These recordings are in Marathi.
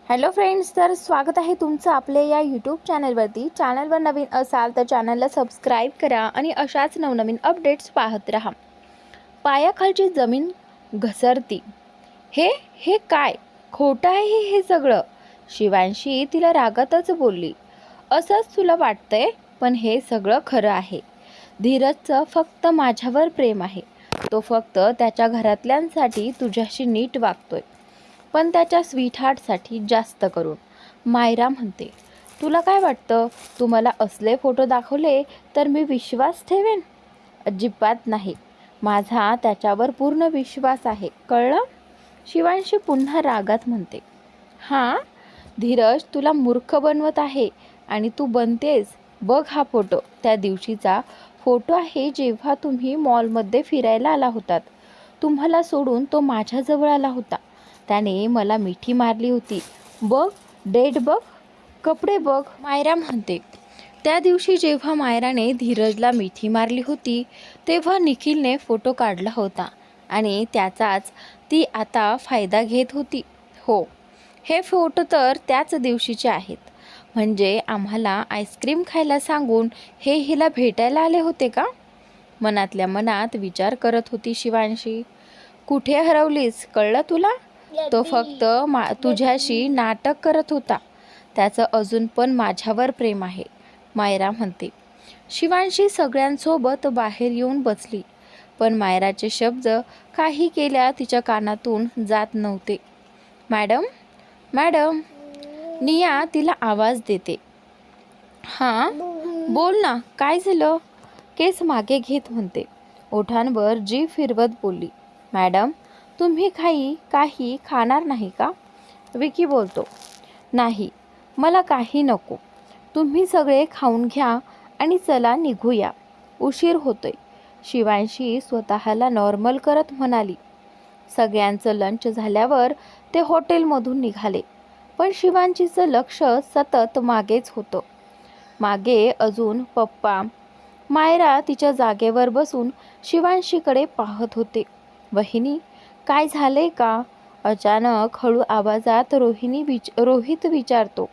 हॅलो फ्रेंड्स, तर स्वागत आहे तुमचं आपल्या या यूट्यूब चॅनलवरती. चॅनलवर नवीन असाल तर चॅनलला सबस्क्राईब करा आणि अशाच नवनवीन अपडेट्स पाहत राहा. पायाखालची जमीन घसरती. हे हे काय खोटं आहे हे सगळं. शिवांशी तिला रागातच बोलली. असंच तुला वाटतंय, पण हे सगळं खरं आहे. धीरजचं फक्त माझ्यावर प्रेम आहे. तो फक्त त्याच्या घरातल्यांसाठी तुझ्याशी नीट वागतोय, पण त्याच्या स्वीटहार्टसाठी जास्त करून. मायरा म्हणते, तुला काय वाटतं, तू मला असले फोटो दाखवले तर मी विश्वास ठेवेन? अजिबात नाही. माझा त्याच्यावर पूर्ण विश्वास आहे, कळलं? शिवांशी पुन्हा रागात म्हणते. हां, धीरज तुला मूर्ख बनवत आहे आणि तू बनतेस. बघ हा फोटो त्या दिवशीचा फोटो आहे, जेव्हा तुम्ही मॉलमध्ये फिरायला आला होतात. तुम्हाला सोडून तो माझ्याजवळ आला होता. त्याने मला मिठी मारली होती. बघ डेट, बघ कपडे, बघ. मायरा म्हणते, त्या दिवशी जेव्हा मायराने धीरजला मिठी मारली होती तेव्हा निखिलने फोटो काढला होता आणि त्याचाच ती आता फायदा घेत होती. हो, हे फोटो तर त्याच दिवशीचे आहेत. म्हणजे आम्हाला आईस्क्रीम खायला सांगून हे हिला भेटायला आले होते का? मनातल्या मनात विचार करत होती शिवांशी. कुठे हरवलीस, कळलं तुला? तो फक्त तुझ्याशी नाटक करत होता. त्याचं अजून पण माझ्यावर प्रेम आहे, मायरा म्हणते. शिवांशी सगळ्यांसोबत बाहेर येऊन बसली, पण मायराचे शब्द काही केल्या तिच्या कानातून जात नव्हते. Madam, madam. निया तिला आवाज देते. हां, बोल ना, काय झालं? केस मागे घेत म्हणते. ओठांवर जीभ फिरवत बोलली. मॅडम, तुम्ही काही खाणार नाही का? विकी बोलतो. नाही, मला काही नको. तुम्ही सगळे खाऊन घ्या आणि चला निघूया, उशीर होतोय. शिवांशी स्वतःला नॉर्मल करत म्हणाली. सगळ्यांचं लंच झाल्यावर ते हॉटेलमधून निघाले, पण शिवांशीचं लक्ष सतत मागेच होतं. मागे अजून पप्पा. मायरा तिच्या जागेवर बसून शिवांशीकडे पाहत होते. वहिनी, काय झालंय का? अचानक हळू आवाजात रोहित विचारतो.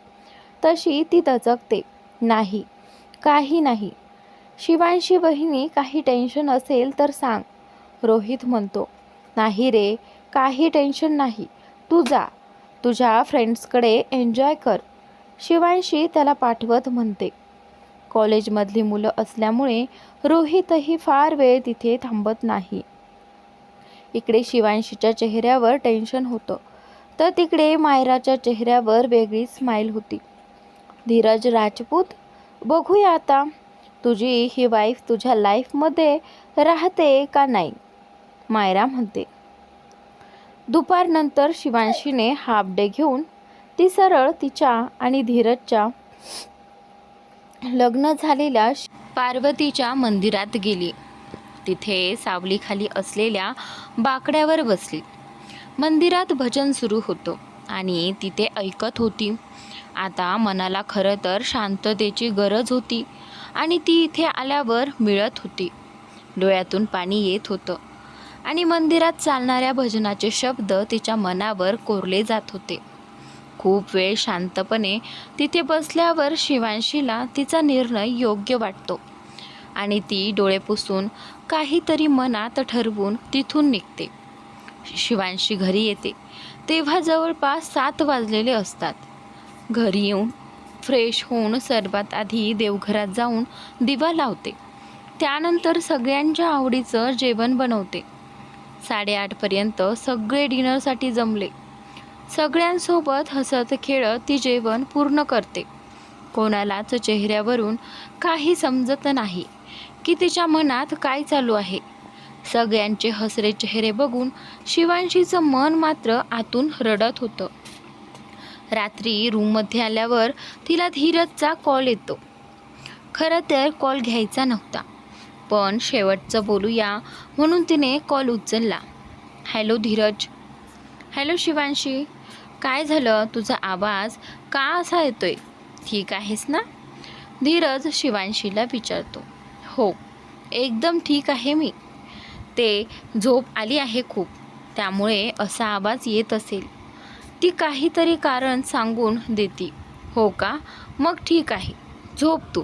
तशी ती दचकते. नाही, काही नाही. शिवांशी वहिनी, काही टेन्शन असेल तर सांग, रोहित म्हणतो. नाही रे, काही टेन्शन नाही. तू जा, तुझ्या फ्रेंड्सकडे एन्जॉय कर, शिवांशी त्याला पाठवत म्हणते. कॉलेजमधली मुलं असल्यामुळे रोहितही फार वेळ तिथे थांबत नाही. इकडे शिवांशीच्या चेहऱ्यावर टेन्शन होतं, तर तिकडे मायराच्या चेहऱ्यावर वेगळी स्माईल होती. धीरज राजपूत, बघूया आता तुझी ही वाईफ तुझ्या लाईफमध्ये राहते का नाही, मायरा म्हणते. दुपारनंतर शिवांशीने हाफ डे घेऊन ती सरळ तिच्या आणि धीरजच्या लग्न झालेल्या पार्वतीच्या मंदिरात गेली. तिथे सावलीखाली असलेल्या बाकड्यावर बसली. मंदिरात भजन सुरू होतं आणि तिथे ऐकत होती. आता मनाला खरं तर शांततेची गरज होती आणि ती इथे आल्यावर मिळत होती. डोळ्यातून पाणी येत होतं आणि मंदिरात चालणाऱ्या भजनाचे शब्द तिच्या मनावर कोरले जात होते. खूप वेळ शांतपणे तिथे बसल्यावर शिवांशीला तिचा निर्णय योग्य वाटतो आणि ती डोळे पुसून काहीतरी मनात ठरवून तिथून निघते. शिवांशी घरी येते तेव्हा जवळपास 7 वाजलेले असतात. घरी येऊन फ्रेश होऊन सर्वात आधी देवघरात जाऊन दिवा लावते. त्यानंतर सगळ्यांच्या आवडीचं जेवण बनवते. 8:30पर्यंत सगळे डिनरसाठी जमले. सगळ्यांसोबत हसत खेळत ती जेवण पूर्ण करते. कोणालाच चेहऱ्यावरून काही समजत नाही की तिच्या मनात काय चालू आहे. सगळ्यांचे हसरे चेहरे बघून शिवांशीचं मन मात्र आतून रडत होतं. रात्री रूममध्ये आल्यावर तिला धीरजचा कॉल येतो. खरं तर कॉल घ्यायचा नव्हता, पण शेवटचं बोलूया म्हणून तिने कॉल उचलला. हॅलो धीरज. हॅलो शिवांशी, काय झालं? तुझा आवाज का असा येतोय? ठीक आहेस ना? धीरज शिवांशीला विचारतो. हो, एकदम ठीक आहे मी. ते झोप आली आहे खूप, त्यामुळे असा आवाज येत असेल. ती काहीतरी कारण सांगून देती. हो का, मग ठीक आहे, झोप तू.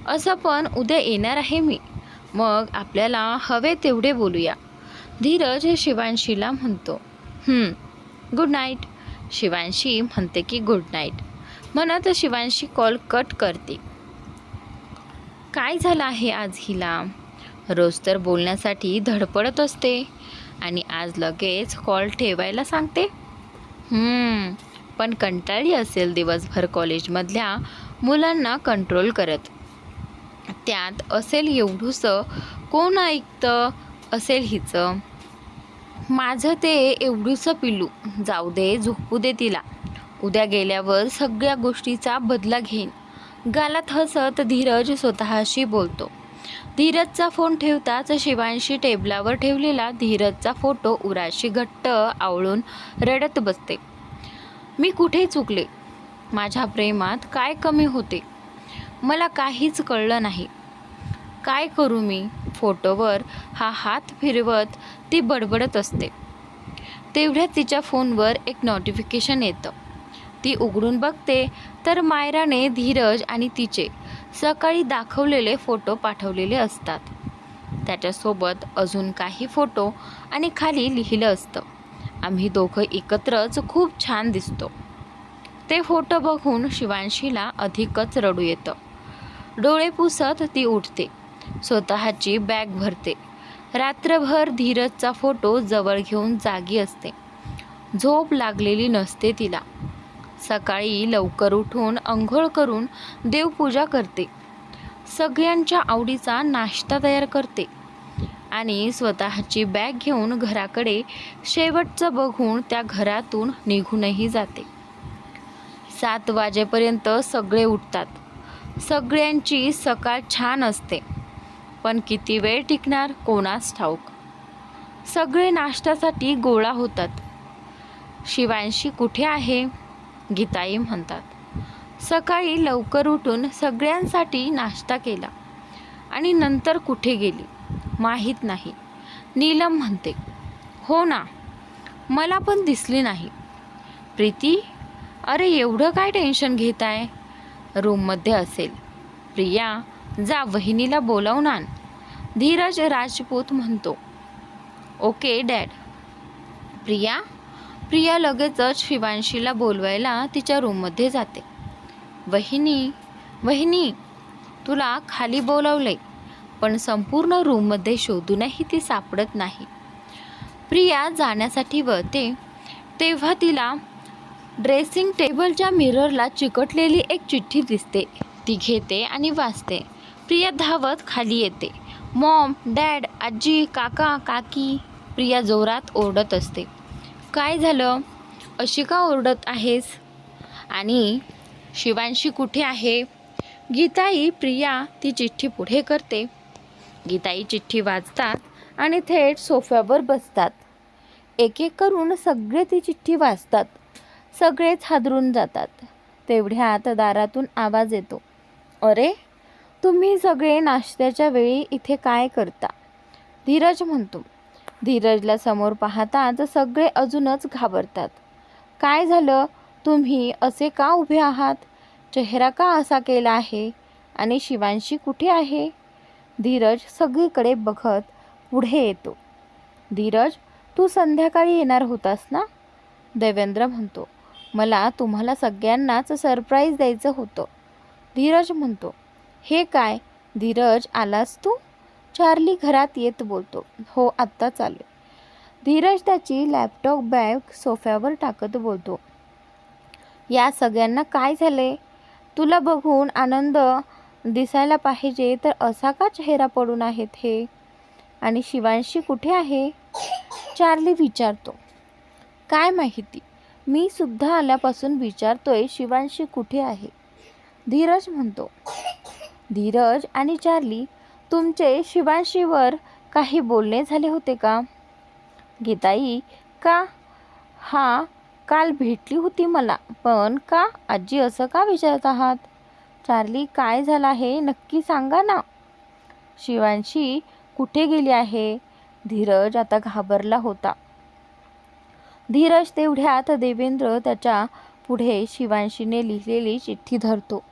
असं पण उद्या येणार आहे मी, मग आपल्याला हवे तेवढे बोलूया. धीरज शिवांशीला म्हणतो. Good night. शिवांशी म्हणते की गुड नाईट. म्हणत शिवांशी कॉल कट करते. काय झालं आहे आज हिला? रोज तर बोलण्यासाठी धडपडत असते आणि आज लगेच कॉल ठेवायला सांगते. पण कंटाळली असेल दिवसभर कॉलेजमधल्या मुलांना कंट्रोल करत. त्यात असेल एवढूसं, कोण ऐकतं असेल हिचं. माझं ते एवढूसं पिल्लू, जाऊ दे, झोपू दे तिला. उद्या गेल्यावर सगळ्या गोष्टीचा बदला घेईन. गालात हसत धीरज स्वतःशी बोलतो. धीरजचा फोन ठेवताच शिवांशी टेबलावर ठेवलेला धीरजचा फोटो उराशी घट्ट आवळून रडत बसते. मी कुठे चुकले? माझ्या प्रेमात काय कमी होते? मला काहीच कळलं नाही. काय करू मी? फोटोवर हा हात फिरवत ती बडबडत असते. तेवढ्यात तिच्या फोनवर एक नोटिफिकेशन येतं. ती उघडून बघते तर मायराने धीरज आणि तिचे सकाळी दाखवलेले फोटो पाठवलेले असतात. त्याच्यासोबत अजून काही फोटो आणि खाली लिहिलं असतं, आम्ही दोघं एकत्रच खूप छान दिसतो. ते फोटो बघून शिवांशीला अधिकच रडू येतं. डोळे पुसत ती उठते, स्वतःची बॅग भरते. रात्रभर धीरजचा फोटो जवळ घेऊन जागी असते. झोप लागलेली नसते तिला. सकाळी लवकर उठून अंघोळ करून देवपूजा करते. सगळ्यांच्या आवडीचा नाश्ता तयार करते आणि स्वतःची बॅग घेऊन घराकडे शेवटचं बघून त्या घरातून निघूनही जाते. 7 वाजेपर्यंत सगळे उठतात. सगळ्यांची सकाळ छान असते, पण किती वेळ टिकणार कोणास ठाऊक. सगळे नाश्त्यासाठी गोळा होतात. शिवांशी कुठे आहे? गीताई म्हणतात. सकाळी लवकर उठून सगळ्यांसाठी नाश्ता केला आणि नंतर कुठे गेली माहीत नाही. नीलम म्हणते, हो ना, मला पण दिसली नाही. प्रीती, अरे एवढं काय टेन्शन घेत आहे? रूममध्ये असेल. प्रिया, जा वहिनीला बोलावून आण. धीरज राजपूत म्हणतो. Okay dad. प्रिया लगेचच शिवांशीला बोलवायला तिच्या रूममध्ये जाते. वहिनी, तुला खाली बोलावलंय, पण संपूर्ण रूममध्ये शोधूनही ती सापडत नाही. प्रिया जाण्यासाठी वळते तेव्हा तिला ड्रेसिंग टेबलच्या मिररला चिकटलेली एक चिठ्ठी दिसते. ती घेते आणि वाचते. प्रिया धावत खाली येते. मॉम, डॅड, आजी, काका, काकी. प्रिया जोरात ओरडत असते. काय झालं? अशी का ओरडत आहेस? आणि शिवांशी कुठे आहे? गीताई प्रिया ती चिठ्ठी पुढे करते. गीताई चिठ्ठी वाचतात आणि थेट सोफ्यावर बसतात. एक एक करून सगळे ती चिठ्ठी वाचतात. सगळेच हादरून जातात. तेवढ्यात दारातून आवाज येतो. अरे, तुम्ही सगळे नाश्त्याच्या वेळी इथे काय करता? धीरज म्हणतो. धीरजला समोर पाहताच सगळे अजूनच घाबरतात. काय झालं? तुम्ही असे का उभे आहात? चेहरा का असा केला आहे? आणि शिवांशी कुठे आहे? धीरज सगळीकडे बघत पुढे येतो. धीरज, तू संध्याकाळी येणार होतास ना? देवेंद्र म्हणतो. मला तुम्हाला सगळ्यांनाच सरप्राईज द्यायचं होतं. धीरज म्हणतो. हे काय? धीरज, आलास तू? चार्ली घरात येत बोलतो. हो, आत्ताच आले. धीरज त्याची लॅपटॉप बॅग सोफ्यावर टाकत बोलतो. या सगळ्यांना काय झाले? तुला बघून आनंद दिसायला पाहिजे तर असा का चेहरा पडून आहेत हे? आणि शिवांशी कुठे आहे? चार्ली विचारतो. काय माहिती, मी सुद्धा आल्यापासून विचारतोय शिवांशी कुठे आहे. धीरज म्हणतो. धीरज आणि चार्ली, तुमचे शिवांशीवर काही बोलणे झाले होते का? गीताई, का? हा, काल भेटली होती मला. पण का? आजी, असं का विचारत आहात? चार्ली, काय झालं आहे नक्की सांगा ना. शिवांशी कुठे गेली आहे? धीरज आता घाबरला होता. धीरज तेवढ्यात देवेंद्र त्याच्या पुढे शिवांशीने लिहिलेली चिठ्ठी धरतो.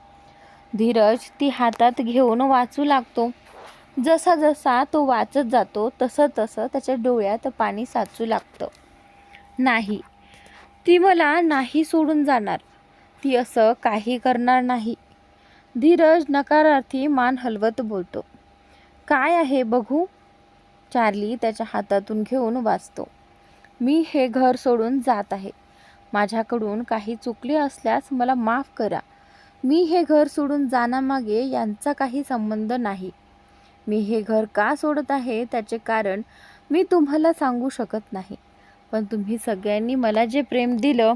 धीरज ती हातात घेऊन वाचू लागतो. जसा जसा तो वाचत जातो तसं तसं त्याच्या डोळ्यात पाणी साचू लागतं. नाही, ती मला नाही सोडून जाणार. ती असं काही करणार नाही. धीरज नकारार्थी मान हलवत बोलतो. काय आहे बघू? चार्ली त्याच्या हातातून घेऊन वाचतो. मी हे घर सोडून जात आहे. माझ्याकडून काही चुकले असल्यास मला माफ करा. मी हे घर सोडून जाण्यामागे यांचा काही संबंध नाही. मी हे घर का सोडत आहे त्याचे कारण मी तुम्हाला सांगू शकत नाही. पण तुम्ही सगळ्यांनी मला जे प्रेम दिलं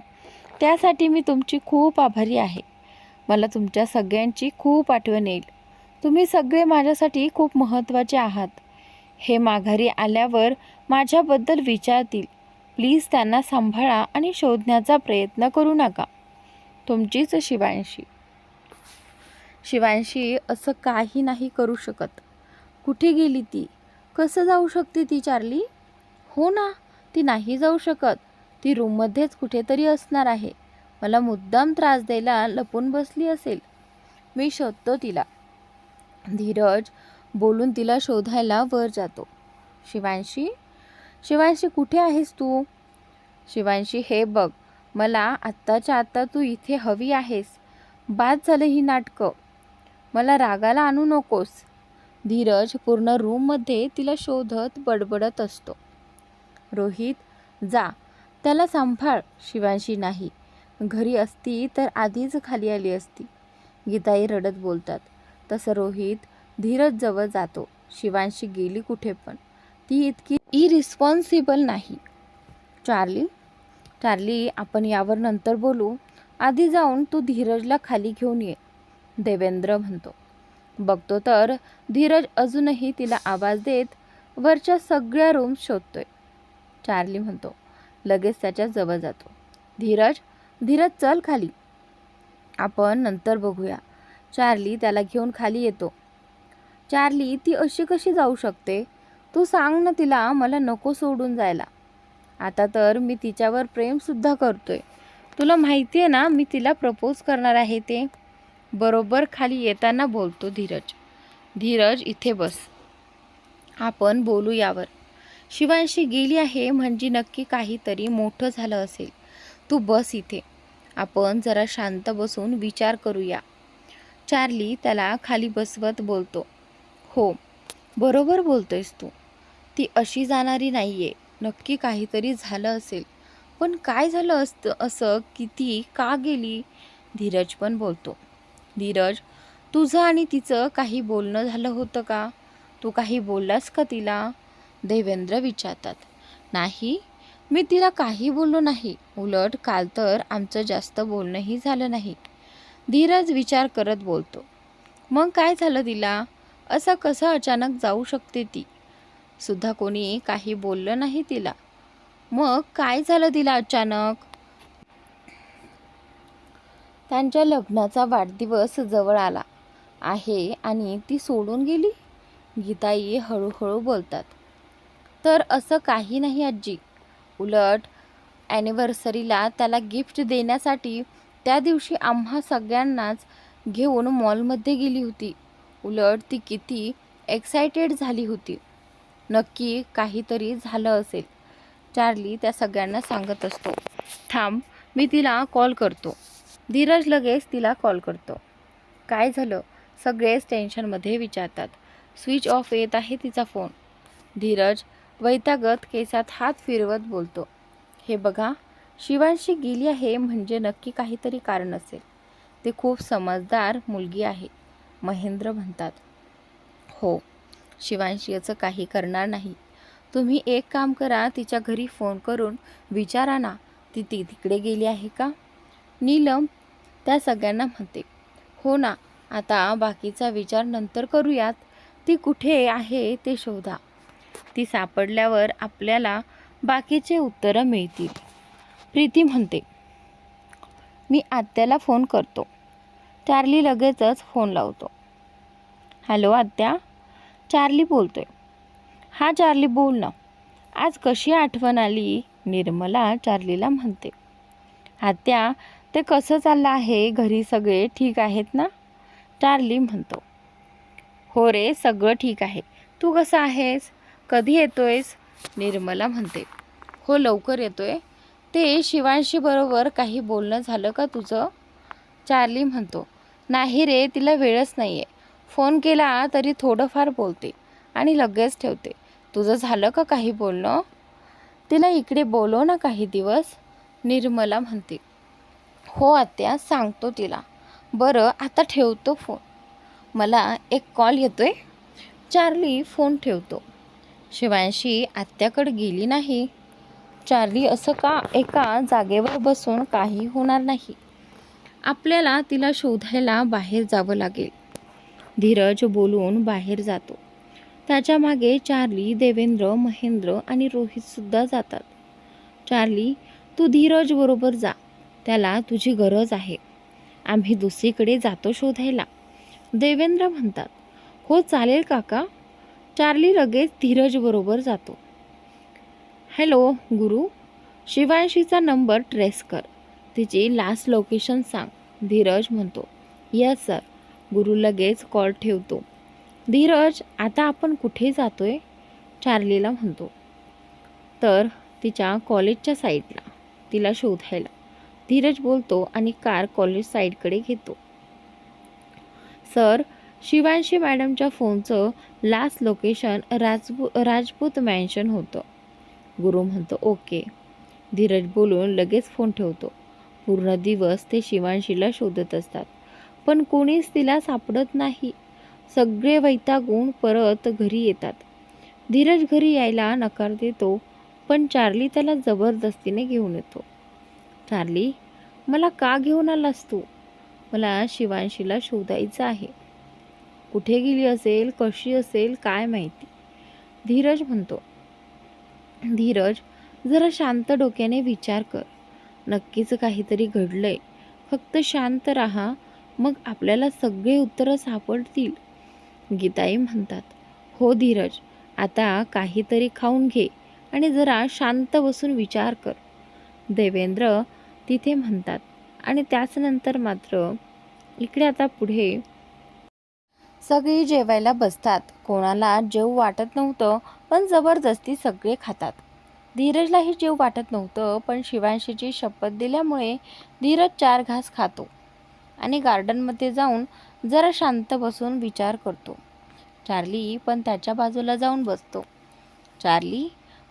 त्यासाठी मी तुमची खूप आभारी आहे. मला तुमच्या सगळ्यांची खूप आठवण येईल. तुम्ही सगळे माझ्यासाठी खूप महत्त्वाचे आहात. हे माघारी आल्यावर माझ्याबद्दल विचारतील. प्लीज त्यांना सांभाळा आणि शोधण्याचा प्रयत्न करू नका. तुमचीच शिवांशी. शिवांशी असं काही नाही करू शकत. कुठे गेली ती? कसं जाऊ शकते ती चार्ली? हो ना, ती नाही जाऊ शकत. ती रूममध्येच कुठेतरी असणार आहे. मला मुद्दाम त्रास द्यायला लपून बसली असेल. मी शोधतो तिला. धीरज बोलून तिला शोधायला वर जातो. शिवांशी, शिवांशी कुठे आहेस तू? शिवांशी, हे बघ, मला आत्ताच्या आत्ता तू इथे हवी आहेस. बाद झालं ही नाटकं. मला रागाला आणू नकोस. धीरज पूर्ण रूममध्ये तिला शोधत बडबडत असतो. रोहित, जा, त्याला सांभाळ. शिवांशी नाही. घरी असती तर आधीच खाली आली असती. गीताई रडत बोलतात. तसं रोहित धीरज जवळ जातो. शिवांशी गेली कुठे पण. ती इतकी इरिस्पॉन्सिबल नाही. चार्ली, आपण यावर नंतर बोलू. आधी जाऊन तू धीरजला खाली घेऊन ये, देवेंद्र म्हणतो. बघतो तर धीरज अजूनही तिला आवाज देत वरच्या सगळ्या रूम्स शोधतोय. चार्ली म्हणतो. लगेच त्याच्या जवळ जातो. धीरज चल खाली, आपण नंतर बघूया. चार्ली त्याला घेऊन खाली येतो. चार्ली, ती अशी कशी जाऊ शकते? तू सांग ना तिला मला नको सोडून जायला. आता तर मी तिच्यावर प्रेमसुद्धा करतोय. तुला माहिती आहे ना मी तिला प्रपोज करणार आहे ते. बरोबर खाली येताना बोलतो धीरज इथे बस, आपण बोलू यावर. शिवांशी गेली आहे म्हणजे नक्की काहीतरी मोठं झालं असेल. तू बस इथे, आपण जरा शांत बसून विचार करूया. चार्ली त्याला खाली बसवत बोलतो. हो, बरोबर बोलतोयस तू. ती अशी जाणारी नाहीये. नक्की काहीतरी झालं असेल. पण काय झालं असतं असं की ती का गेली? धीरज पण बोलतो. धीरज, तुझं आणि तिचं काही बोलणं झालं होतं का? तू काही बोललास का तिला? देवेंद्र विचारतात. नाही, मी तिला काही बोललो नाही. उलट काल तर आमचं जास्त बोलणंही झालं नाही. धीरज विचार करत बोलतो. मग काय झालं तिला? असं कसं अचानक जाऊ शकते ती? सुद्धा कोणी काही बोललं नाही तिला. मग काय झालं तिला अचानक? त्यांच्या लग्नाचा वाढदिवस जवळ आला आहे आणि ती सोडून गेली. गीताई हळूहळू बोलतात. तर असं काही नाही आजी. उलट ॲनिव्हर्सरीला त्याला गिफ्ट देण्यासाठी त्या दिवशी आम्हा सगळ्यांनाच घेऊन मॉलमध्ये गेली होती. उलट ती किती एक्सायटेड झाली होती. नक्की काहीतरी झालं असेल. चार्ली त्या सगळ्यांना सांगत असतो. थांब, मी तिला कॉल करतो. धीरज लगेच तिला कॉल करतो. काय झालं? सगळेच टेन्शनमध्ये विचारतात. स्विच ऑफ येत आहे तिचा फोन. धीरज वैतागत केसात हात फिरवत बोलतो. हे बघा, शिवांशी गेली आहे म्हणजे नक्की काहीतरी कारण असेल. ती खूप समजदार मुलगी आहे, महेंद्र म्हणतात. हो, शिवांशी असं काही करणार नाही. तुम्ही एक काम करा, तिच्या घरी फोन करून विचारा ना ती तिकडे गेली आहे का? नीलम त्या सगळ्यांना म्हणते. हो ना, आता बाकीचा विचार नंतर करूयात. ती कुठे आहे ते शोधा. ती सापडल्यावर आपल्याला बाकीचे उत्तरं मिळतील. प्रीती म्हणते. मी आत्याला फोन करतो. चार्ली लगेचच फोन लावतो. हॅलो आत्या, चार्ली बोलतोय. हा चार्ली बोल ना, आज कशी आठवण आली? निर्मला चार्लीला म्हणते. आत्या, ते कसं चाललं आहे? घरी सगळे ठीक आहेत ना? चार्ली म्हणतो. हो रे, सगळं ठीक आहे. तू कसा आहेस? कधी येतोयस? निर्मला म्हणते. हो, लवकर येतोय. ते शिवांशी बरोबर काही बोलणं झालं का तुझं? चार्ली म्हणतो. नाही रे, तिला वेळच नाही आहे. फोन केला तरी थोडंफार बोलते आणि लगेच ठेवते. तुझं झालं का काही बोलणं? तिला इकडे बोलव ना काही दिवस, निर्मला म्हणते. हो आत्या, सांगतो तिला. बरं, आता ठेवतो फोन, मला एक कॉल येतोय. चार्ली फोन ठेवतो. शिवांशी आत्याकडे गेली नाही. चार्ली, असं का एका जागेवर बसून काही होणार नाही. आपल्याला तिला शोधायला बाहेर जावं लागेल. धीरज बोलून बाहेर जातो. त्याच्या मागे चार्ली, देवेंद्र, महेंद्र आणि रोहितसुद्धा जातात. चार्ली, तू धीरज बरोबर जा, त्याला तुझी गरज आहे. आम्ही दुसरीकडे जातो शोधायला, देवेंद्र म्हणतात. हो चालेल काका. चार्ली लगेच धीरज बरोबर जातो. हॅलो गुरु, शिवांशीचा नंबर ट्रेस कर, तिची लास्ट लोकेशन सांग, धीरज म्हणतो. Yes sir. गुरु लगेच कॉल ठेवतो. धीरज, आता आपण कुठे जातोय? चार्लीला म्हणतो. तर तिच्या कॉलेजच्या साईडला, तिला शोधायला, धीरज बोलतो आणि कार कॉलेज साईडकडे घेतो. सर, शिवांशी मॅडमच्या फोनचं लास्ट लोकेशन राजपूत मॅन्शन होतं, गुरु म्हणतो. ओके. धीरज बोलून लगेच फोन ठेवतो. पूर्ण दिवस ते शिवांशीला शोधत असतात, पण कोणीच तिला सापडत नाही. सगळे वैतागून परत घरी येतात. धीरज घरी यायला नकार देतो, पण चार्ली त्याला जबरदस्तीने घेऊन येतो. चार्ली, मला का घेऊन आलास तू? मला शिवांशीला शोधायचं आहे. कुठे गेली असेल, कशी असेल, काय माहिती, धीरज म्हणतो. धीरज, जरा शांत डोक्याने विचार कर. नक्कीच काहीतरी घडलंय. फक्त शांत राहा, मग आपल्याला सगळे उत्तरं सापडतील, गीताई म्हणतात. हो धीरज, आता काहीतरी खाऊन घे आणि जरा शांत बसून विचार कर, देवेंद्र तिथे म्हणतात. आणि त्याचनंतर मात्र इकडे आता पुढे सगळी जेवायला बसतात. कोणाला जेव वाटत नव्हतं, पण जबरदस्ती सगळे खातात. धीरजलाही जेव वाटत नव्हतं, पण शिवांशीची शपथ दिल्यामुळे धीरज 4 घास खातो आणि गार्डनमध्ये जाऊन जरा शांत बसून विचार करतो. चार्ली पण त्याच्या बाजूला जाऊन बसतो. चार्ली,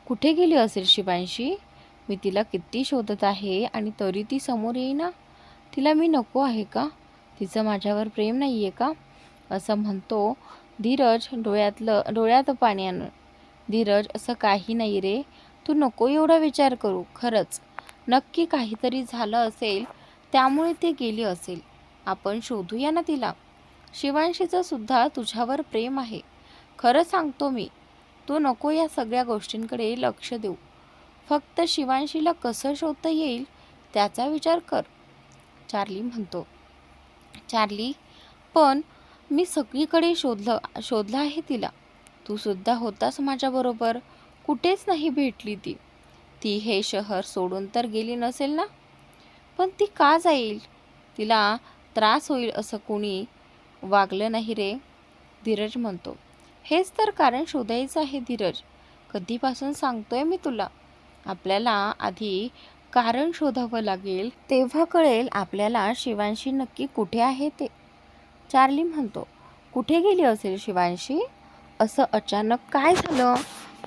कुठे गेली असेल शिवांशी? मी तिला किती शोधत आहे आणि तरी ती समोर येईना. तिला मी नको आहे का? तिचं माझ्यावर प्रेम नाही आहे का? असं म्हणतो धीरज डोळ्यात पाणी आणून. धीरज, असं काही नाही रे, तू नको एवढा विचार करू. खरंच नक्की काहीतरी झालं असेल, त्यामुळे ती गेली असेल. आपण शोधूया ना तिला. शिवांशीचं सुद्धा तुझ्यावर प्रेम आहे, खरं सांगतो मी. तू नको या सगळ्या गोष्टींकडे लक्ष देऊ. फक्त शिवांशीला कसं शोधता येईल त्याचा विचार कर, चार्ली म्हणतो. चार्ली, पण मी सगळीकडे शोधलं आहे तिला. तू सुद्धा होतास माझ्याबरोबर. कुठेच नाही भेटली ती. ती हे शहर सोडून तर गेली नसेल ना? पण ती का जाईल? तिला त्रास होईल असं कोणी वागलं नाही रे, धीरज म्हणतो. हेच तर कारण शोधायचं आहे धीरज. कधीपासून सांगतोय मी तुला. आपल्याला आधी कारण शोधावं लागेल, तेव्हा कळेल आपल्याला शिवांशी नक्की कुठे आहे ते, चार्ली म्हणतो. कुठे गेली असेल शिवांशी? असं अचानक काय झालं?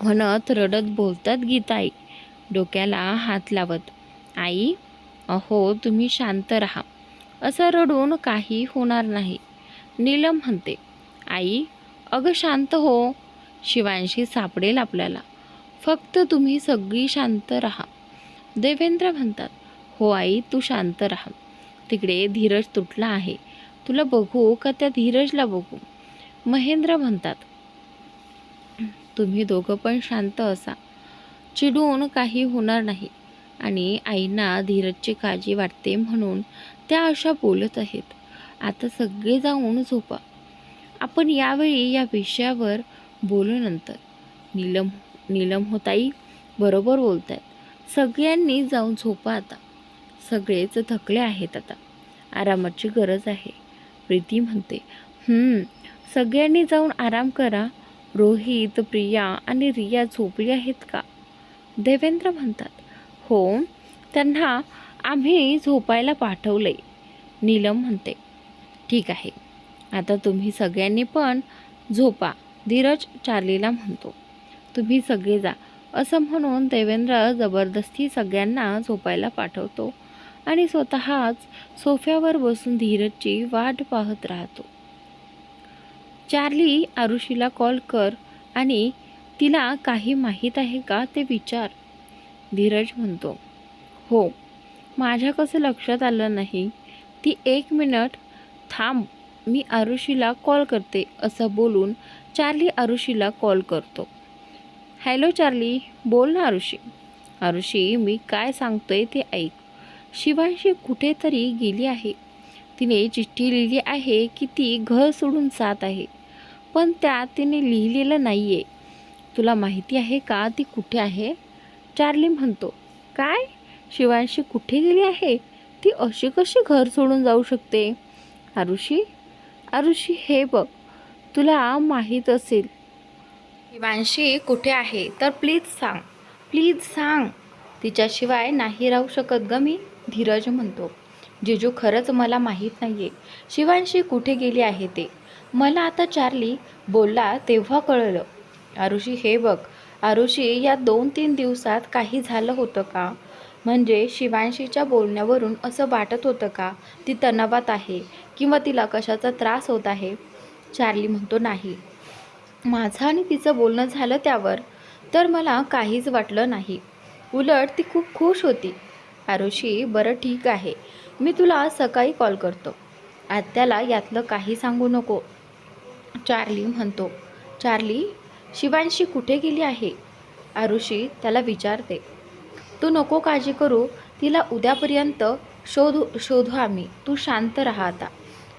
म्हणत रडत बोलतात गीताई, डोक्याला हात लावत. आई, अहो तुम्ही शांत राहा. असं रडून काही होणार नाही, नीलम म्हणते. आई, अगं शांत हो. शिवांशी सापडेल आपल्याला. फक्त तुम्ही सगळी शांत राहा, देवेंद्र म्हणतात. हो आई, तू शांत राहा. तिकडे धीरज तुटला आहे. तुला बघू का त्या धीरजला बघू, महेंद्र म्हणतात. तुम्ही दोघं पण शांत असा. चिडून काही होणार नाही. आणि आईंना धीरजची काळजी वाटते म्हणून त्या अशा बोलत आहेत. आता सगळे जाऊन झोपा. आपण यावेळी या विषयावर बोलू नंतर. नीलम होताई बरोबर बोलतायत. सगळ्यांनी जाऊन झोपा आता. सगळेच थकले आहेत आता. आरामाची गरज आहे. प्रीती म्हणते. सगळ्यांनी जाऊन आराम करा. रोहित, प्रिया आणि रिया झोपली आहेत का? देवेंद्र म्हणतात. हो, त्यांना आम्ही झोपायला पाठवलंय. नीलम म्हणते. ठीक आहे, आता तुम्ही सगळ्यांनी पण झोपा. धीरज चार्लीला म्हणतो. तुम्ही सगळे जा. असं म्हणून देवेंद्र जबरदस्ती सगळ्यांना झोपायला पाठवतो आणि स्वतःच सोफ्यावर बसून धीरजची वाट पाहत राहतो. चार्ली, आरुषीला कॉल कर आणि तिला काही माहीत आहे का ते विचार. धीरज म्हणतो. हो, माझ्या कसं लक्षात आलं नाही. ती 1 मिनिट थांब, मी आरुषीला कॉल करते. असं बोलून चार्ली आरुषीला कॉल करतो. हॅलो चार्ली, बोल ना आरुषी. आरुषी, मी काय सांगतोय ते ऐक. शिवांशी कुठेतरी गेली आहे. तिने चिठ्ठी लिहिली आहे की ती घर सोडून जात आहे, पण त्यात तिने लिहिलेलं नाही आहे. तुला माहिती आहे का ती कुठे आहे? चार्ली म्हणतो. काय? शिवांशी कुठे गेली आहे? ती अशी कशी घर सोडून जाऊ शकते? आरुषी, आरुषी हे बघ, तुला माहीत असेल शिवांशी कुठे आहे तर प्लीज सांग, प्लीज सांग. तिच्याशिवाय नाही राहू शकत ग मी. धीरज म्हणतो. जिजू, खरंच मला माहीत नाही आहे शिवांशी कुठे गेली आहे ते. मला आता चार्ली बोलला तेव्हा कळलं. आरुषी हे बघ, आरुषी, या 2-3 दिवसात काही झालं होतं का? म्हणजे शिवांशीच्या बोलण्यावरून असं वाटत होतं का ती तणावात आहे किंवा तिला कशाचा त्रास होत आहे? चार्ली म्हणतो. नाही, माझं आणि तिचं बोलणं झालं त्यावर तर मला काहीच वाटलं नाही. उलट ती खूप खुश होती. आरुषी, बरं ठीक आहे, मी तुला सकाळी कॉल करतो. आत्याला यातलं काही सांगू नको. चार्ली म्हणतो. चार्ली, शिवांशी कुठे गेली आहे? आरुषी त्याला विचारते. तू नको काळजी करू, तिला उद्यापर्यंत शोधू आम्ही. तू शांत राहा आता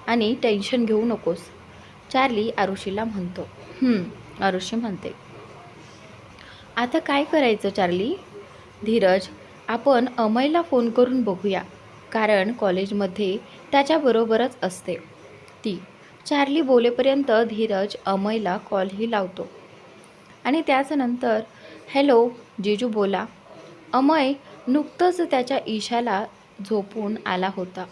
आणि टेन्शन घेऊ नकोस. चार्ली आरुषीला म्हणतो. आरुषी म्हणते. आता काय करायचं चार्ली? धीरज, आपण अमयला फोन करून बघूया, कारण कॉलेजमध्ये त्याच्याबरोबरच असते ती. चार्ली बोलेपर्यंत धीरज अमयला कॉलही लावतो आणि त्याच्यानंतर हॅलो जीजू बोला. अमय नुकतंच त्याच्या ईशाला झोपून आला होता.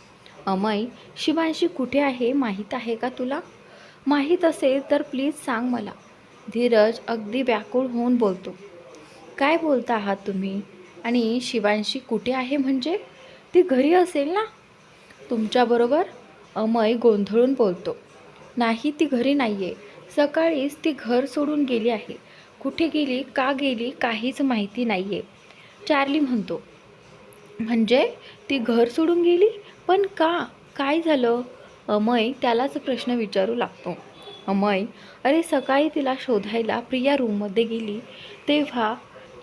अमय, शिवांशी कुठे आहे माहीत आहे का तुला? माहीत असेल तर प्लीज सांग मला. धीरज अगदी व्याकुळ होऊन बोलतो. काय बोलता आहात तुम्ही? आणि शिवांशी कुठे आहे म्हणजे? ती घरी असेल ना तुमच्याबरोबर? अमय गोंधळून बोलतो. नाही, ती घरी नाही आहे. सकाळीच ती घर सोडून गेली आहे. कुठे गेली, का गेली, काहीच माहिती नाही आहे. चार्ली म्हणतो. म्हणजे ती घर सोडून गेली? पण का? काय झालं? अमय त्यालाच प्रश्न विचारू लागतो. अमय, अरे सकाळी तिला शोधायला प्रिया रूममध्ये गेली तेव्हा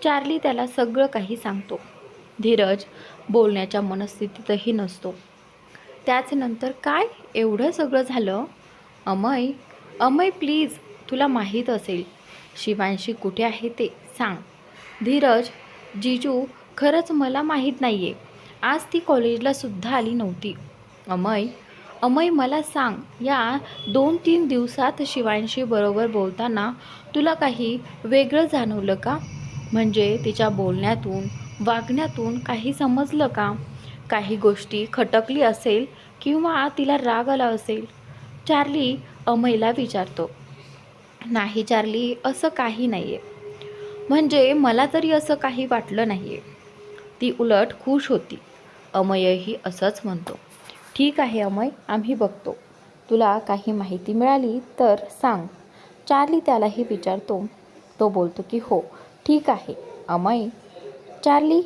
चार्ली त्याला सगळं काही सांगतो. धीरज बोलण्याच्या मनस्थितीतही नसतो. त्याच्यानंतर काय एवढं सगळं झालं? अमय, अमय प्लीज, तुला माहीत असेल शिवांशी कुठे आहे ते सांग. धीरज, जीजू, खरंच मला माहीत नाही आहे. आज ती कॉलेजला सुद्धा आली नव्हती. अमय, अमय मला सांग, या 2-3 दिवसात शिवांशी बरोबर बोलताना तुला काही वेगळं जाणवलं का? म्हणजे तिच्या बोलण्यातून, वागण्यातून काही समजलं का? काही गोष्टी खटकली असेल किंवा तिला राग आला असेल? चार्ली अमयला विचारतो. नाही चार्ली, असं काही नाही आहे. म्हणजे मला तरी असं काही वाटलं नाही आहे. ती उलट खुश होती. अमयही असंच म्हणतो. ठीक आहे अमय, आम्ही बघतो. तुला काही माहिती मिळाली तर सांग. चार्ली त्यालाही विचारतो. तो बोलतो की हो ठीक आहे अमय. चार्ली,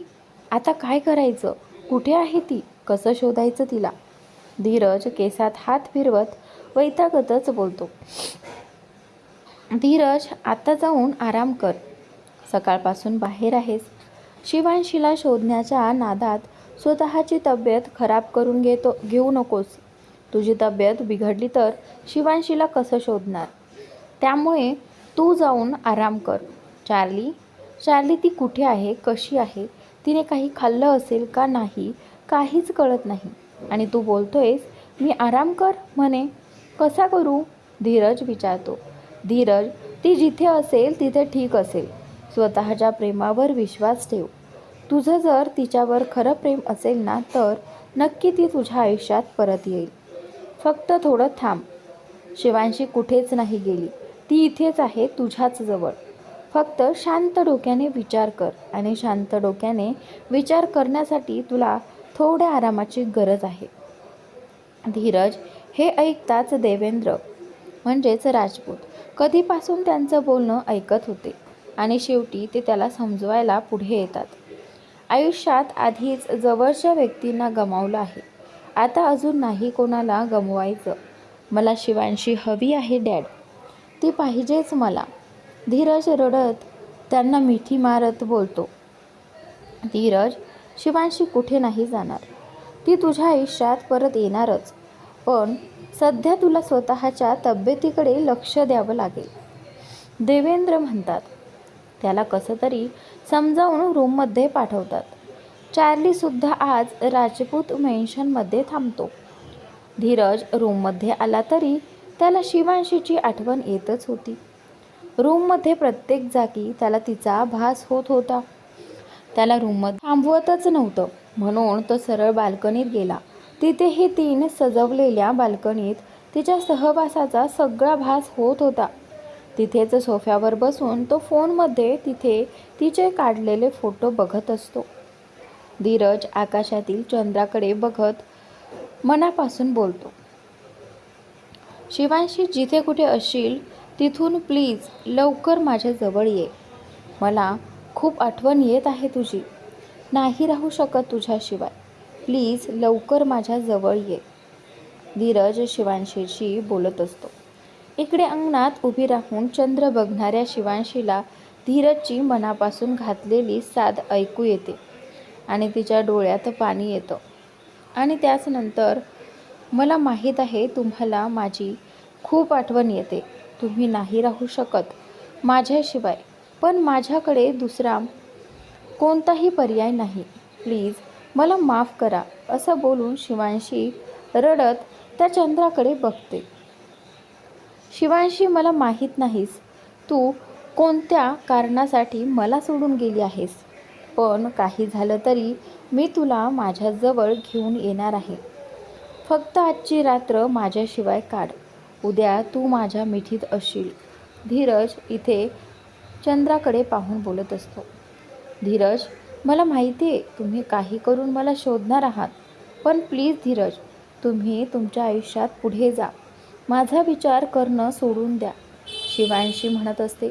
आता काय करायचं? कुठे आहे ती? कसं शोधायचं तिला? धीरज केसात हात फिरवत वैतागतच बोलतो. धीरज, आता जाऊन आराम कर. सकाळपासून बाहेर आहेस. शिवांशीला शोधण्याच्या नादात स्वतःची तब्येत खराब करून घेऊ नकोस. तुझी तब्येत बिघडली तर शिवांशीला कसं शोधणार? त्यामुळे तू जाऊन आराम कर. चार्ली, चार्ली ती कुठे आहे, कशी आहे तिने काही खाल्लं असेल का नाही काहीच कळत नाही. आणि तू बोलतोयस मी आराम कर म्हणे. कसा करू? धीरज विचारतो. धीरज, ती जिथे असेल तिथे ठीक असेल. स्वतःच्या प्रेमावर विश्वास ठेव. तुझं जर तिच्यावर खरं प्रेम असेल ना तर नक्की ती तुझ्या आयुष्यात परत येईल. फक्त थोडं थांब. शिवांशी कुठेच नाही गेली. ती इथेच आहे तुझ्याच जवळ. फक्त शांत डोक्याने विचार कर. आणि शांत डोक्याने विचार करण्यासाठी तुला थोड्या आरामाची गरज आहे. धीरज हे ऐकताच देवेंद्र म्हणजेच राजपूत कधीपासून त्यांचं बोलणं ऐकत होते आणि शेवटी ते त्याला समजवायला पुढे येतात. आयुष्यात आधीच जवळच्या व्यक्तींना गमावलं आहे. आता अजून नाही कोणाला गमवायचं. मला शिवांशी हवी आहे डॅड. ती पाहिजेच मला. धीरज रडत त्यांना मिठी मारत बोलतो. धीरज, शिवांशी कुठे नाही जाणार. ती तुझ्या आयुष्यात परत येणारच. पण सध्या तुला स्वतःच्या तब्येतीकडे लक्ष द्यावं लागेल. देवेंद्र म्हणतात. त्याला कसं तरी समजावून रूममध्ये पाठवतात. चार्लीसुद्धा आज राजपूत मेन्शनमध्ये थांबतो. धीरज रूममध्ये आला तरी त्याला शिवांशीची आठवण येतच होती. रूममध्ये प्रत्येक जागी त्याला तिचा भास होत होता. त्याला रूममध्ये थांबवतच नव्हतं म्हणून तो सरळ बाल्कनीत गेला. तिथेही 3 सजवलेल्या बाल्कनीत तिच्या सहवासाचा सगळा भास होत होता. तिथेच सोफ्यावर बसून तो फोनमध्ये तिथे तिचे काढलेले फोटो बघत असतो. धीरज आकाशातील चंद्राकडे बघत मनापासून बोलतो. शिवांशी जिथे कुठे असशील तिथून प्लीज लवकर माझ्या जवळ ये. मला खूप आठवण येत आहे तुझी. नाही राहू शकत तुझ्याशिवाय. प्लीज लवकर माझ्या जवळ ये. धीरज शिवांशीशी बोलत असतो. इकडे अंगणात उभी राहून चंद्र बघणाऱ्या शिवांशीला धीरजची मनापासून घातलेली साद ऐकू येते आणि तिच्या डोळ्यात पाणी येतं. आणि त्याच नंतर मला माहीत आहे तुम्हाला माझी खूप आठवण येते. तुम्ही नाही राहू शकत माझ्याशिवाय. पण माझ्याकडे दुसरा कोणताही पर्याय नाही. प्लीज मला माफ करा. असं बोलून शिवांशी रडत त्या चंद्राकडे बघते. शिवांशी, मला माहीत नाहीस तू कोणत्या कारणासाठी मला सोडून गेली आहेस. पण काही झालं तरी मी तुला माझ्याजवळ घेऊन येणार आहे. फक्त आजची रात्र माझ्याशिवाय काढ. उद्या तू माझ्या मिठीत असशील. धीरज इथे चंद्राकडे पाहून बोलत असतो. धीरज, मला माहिती आहे तुम्ही काही करून मला शोधणार आहात. पण प्लीज धीरज, तुम्ही तुमच्या आयुष्यात पुढे जा. माझा विचार करणं सोडून द्या. शिवांशी म्हणत असते.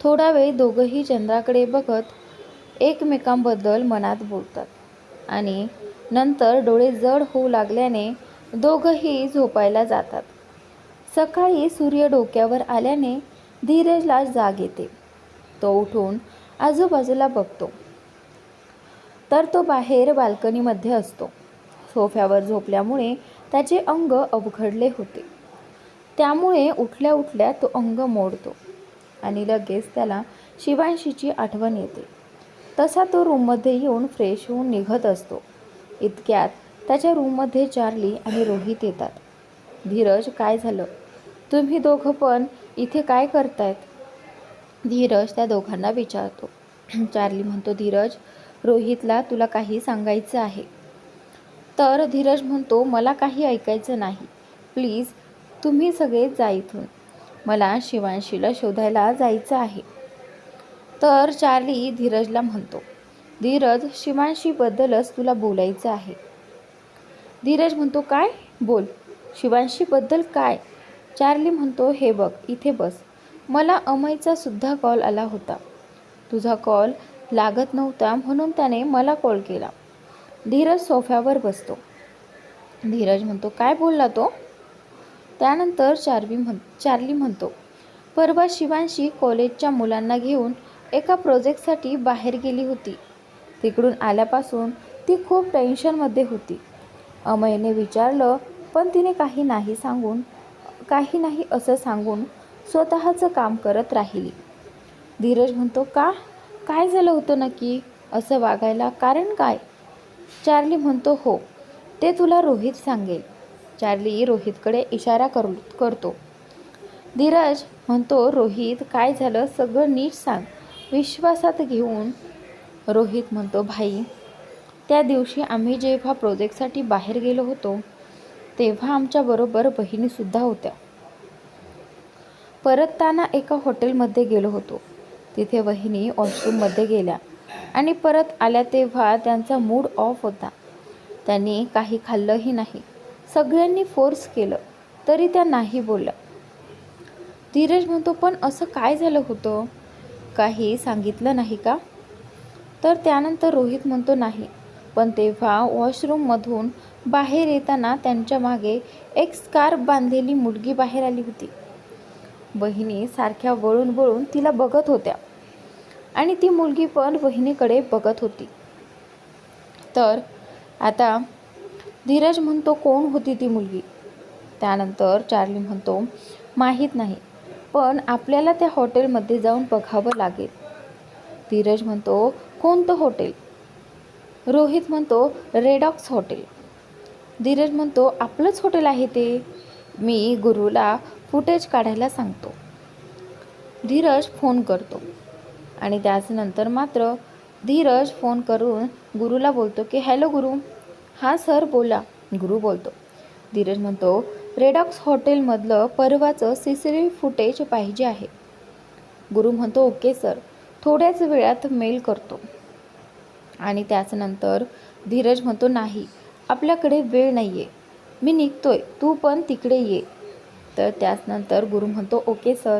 थोडा वेळ दोघंही चंद्राकडे बघत एकमेकांबद्दल मनात बोलतात आणि नंतर डोळे जड होऊ लागल्याने दोघंही झोपायला जातात. सकाळी सूर्य डोक्यावर आल्याने धीरजला जाग येते. तो उठून आजूबाजूला बघतो तर तो बाहेर बाल्कनीमध्ये असतो. सोफ्यावर झोपल्यामुळे त्याचे अंग अवघडले होते. त्यामुळे उठल्या उठल्या तो अंग मोडतो आणि लगेच त्याला शिवांशीची आठवण येते. तसा तो रूममध्ये येऊन फ्रेश होऊन निघत असतो. इतक्यात त्याच्या रूममध्ये चार्ली आणि रोहित येतात. धीरज, काय झालं? तुम्ही दोघं पण इथे काय करतायत? धीरज त्या दोघांना विचारतो. चार्ली म्हणतो, धीरज, रोहितला तुला काही सांगायचं आहे. तर धीरज म्हणतो, मला काही ऐकायचं नाही. प्लीज तुम्ही सगळे जा इथून. मला शिवांशीला शोधायला जायचं आहे. तर चार्ली धीरजला म्हणतो, धीरज, शिवांशीबद्दलच तुला बोलायचं आहे. धीरज म्हणतो, काय? बोल. शिवांशीबद्दल काय? चार्ली म्हणतो, हे बघ, इथे बस. मला अमयचा सुद्धा कॉल आला होता. तुझा कॉल लागत नव्हता म्हणून त्याने मला कॉल केला. धीरज सोफ्यावर बसतो. धीरज म्हणतो, काय बोलला तो? त्यानंतर चार्ली म्हणतो, परवा शिवांशी कॉलेजच्या मुलांना घेऊन एका प्रोजेक्टसाठी बाहेर गेली होती. तिकडून आल्यापासून ती खूप टेन्शनमध्ये होती. अमयने विचारलं पण तिने काही नाही असं सांगून स्वतःचं काम करत राहिली. धीरज म्हणतो, काय झालं होतं नक्की असं वागायला, कारण काय? चार्ली म्हणतो, हो ते तुला रोहित सांगेल. चार्ली रोहितकडे इशारा करतो. धीरज म्हणतो, रोहित काय झालं सगळं नीट सांग. विश्वासात घेऊन रोहित म्हणतो, भाई त्या दिवशी आम्ही जेव्हा प्रोजेक्टसाठी बाहेर गेलो होतो तेव्हा आमच्याबरोबर बहिणीसुद्धा होत्या. परतताना एका हॉटेलमध्ये गेलो होतो. तिथे वहिनी वॉशरूममध्ये गेल्या आणि परत आल्या तेव्हा त्यांचा मूड ऑफ होता. त्यांनी काही खाल्लंही नाही. सगळ्यांनी फोर्स केलं तरी त्या नाही बोलल्या. धीरज म्हणतो, पण असं काय झालं होतं? काही सांगितलं नाही का? तर त्यानंतर रोहित म्हणतो, नाही, पण तेव्हा वॉशरूममधून बाहेर येताना त्यांच्या मागे एक स्कार्फ बांधलेली मुलगी बाहेर आली होती. बहिणी सारख्या वळून वळून तिला बघत होत्या आणि ती मुलगी पण वहिनीकडे बघत होती. तर आता धीरज म्हणतो, कोण होती ती मुलगी? त्यानंतर चार्ली म्हणतो, माहीत नाही, पण आपल्याला त्या हॉटेलमध्ये जाऊन बघावं लागेल. धीरज म्हणतो, कोणतं हॉटेल? रोहित म्हणतो, रेडॉक्स हॉटेल. धीरज म्हणतो, आपलंच हॉटेल आहे ते. मी गुरुला फुटेज काढायला सांगतो. धीरज फोन करतो आणि त्यानंतर मात्र धीरज फोन करून गुरुला बोलतो की हॅलो गुरु. हां सर बोला. गुरु बोलतो. धीरज म्हणतो, रेडॉक्स हॉटेलमधलं परवाचं CCTV फुटेज पाहिजे आहे. गुरु म्हणतो, ओके सर, थोड्याच वेळात मेल करतो. आणि त्यानंतर धीरज म्हणतो, नाही, आपल्याकडे वेळ नाही आहे, मी निघतोय, तू पण तिकडे ये. तर त्यानंतर गुरु म्हणतो, ओके सर.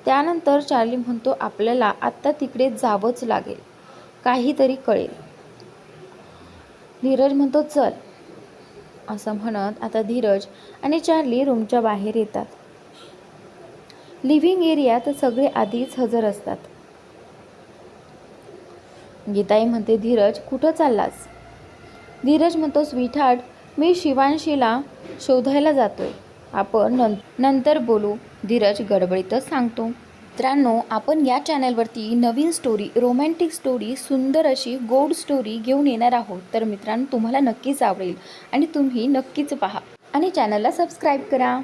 त्यानंतर चार्ली म्हणतो, आपल्याला आत्ता तिकडे जावंच लागेल, काहीतरी कळेल. धीरज म्हणतो, चल. असं म्हणत आता धीरज आणि चार्ली रूमच्या बाहेर येतात. लिव्हिंग एरियात सगळे आधीच हजर असतात. गीताई म्हणते, धीरज कुठं चाललास? धीरज म्हणतो, स्वीटहार्ट, मी शिवांशीला शोधायला जातोय, आपण नंतर बोलू. धीरज गडबडीतच सांगतो. मित्रांनो, आपण या चॅनलवरती नवीन स्टोरी, रोमॅन्टिक स्टोरी, सुंदर अशी गोड स्टोरी घेऊन येणार आहोत. तर मित्रांनो, तुम्हाला नक्कीच आवडेल आणि तुम्ही नक्कीच पहा आणि चॅनलला सबस्क्राईब करा.